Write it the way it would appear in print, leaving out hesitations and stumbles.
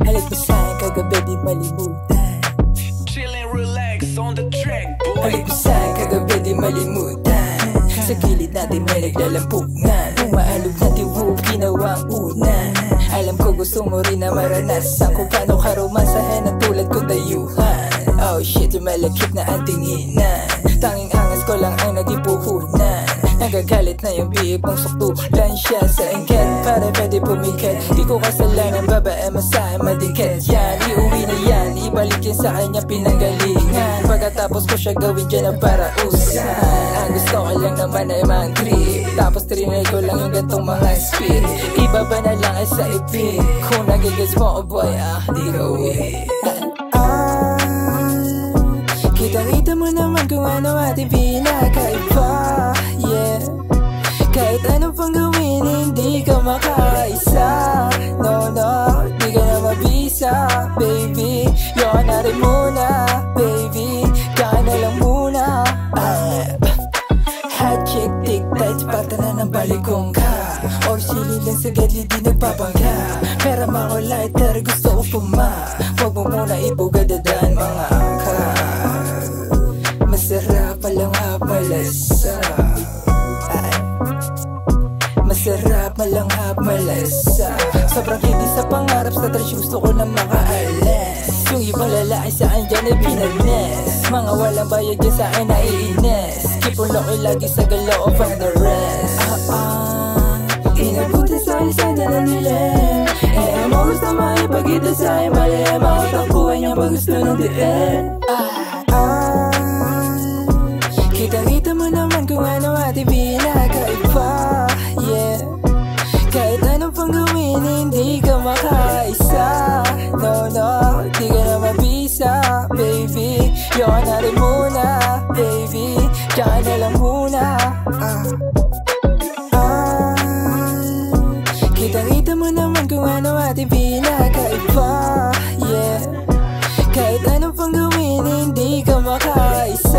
Halik mo sa'kin kagabi di malimutan. Chill and relax on the track, boy. Halik mo sa'kin kagabi di malimutan. Sa gilid natin may naglalampunan. Umaalog na tiwog, ginawang unan. Alam ko gusto mo rin na maranasan kung paano ka romansahin ang tulad ko dayuhan. Oh shit, lumalakip na ang tinginan. Tanging angas ko lang ang naging puhunan. Nagagalit na yung bihig mong suktulan siya sa engket para pwede pumikat. Di ko kasalanan, babae mo sa'kin madikit yan. Iuwi na yan, ibalik yan sa kanya pinanggalingan. Pagkatapos ko siya gawin dyan ang parausan. Ang gusto ko lang naman ay mang trip. Tapos trinay ko lang yung gantong mga speed. Ibaba na lang ay sa ipin. Kung nagigas mo, oh boy, di ka uwi. Kita-kita mo naman kung ano ating pinakaiba. Yeah, kahit ano pang gawin, hindi ka makaisa. No, no, di ka na mabisa, baby. Yoko na rin muna, baby. Kaya na lang muna. Hot chick, tick, tight, pata na ng balikong ka. Or sili lang sa gadli, di nagpapangga. Pera makulay, pero gusto ko puma. Huwag mo muna ibugad dadaan mga ka. Masarap palang malasa. Masarap malanghap malasa. Sobrang hindi sa pangarap, sa trash gusto ko na makaalas. Yung ibang lalaki sa akin dyan ay pinagnes. Mga walang bayad dyan sa akin naiinis. Keep on lock lagi sa galaw of the rest. Inabutan sa akin sana na nila. Eh mo gusto maipagkita sa akin mali. Makatakbuhan niya pag gusto ng diin. Kita-kita mo naman kung ano ating pinakaiba. Yeah, kahit anong pang gawin, hindi ka makaisa. No, no, di ka na mabisa, baby. Yoko na rin muna, baby. Kaya na lang muna. Kita-kita mo naman kung ano ating pinakaiba. Yeah, kahit anong pang gawin, hindi ka makaisa.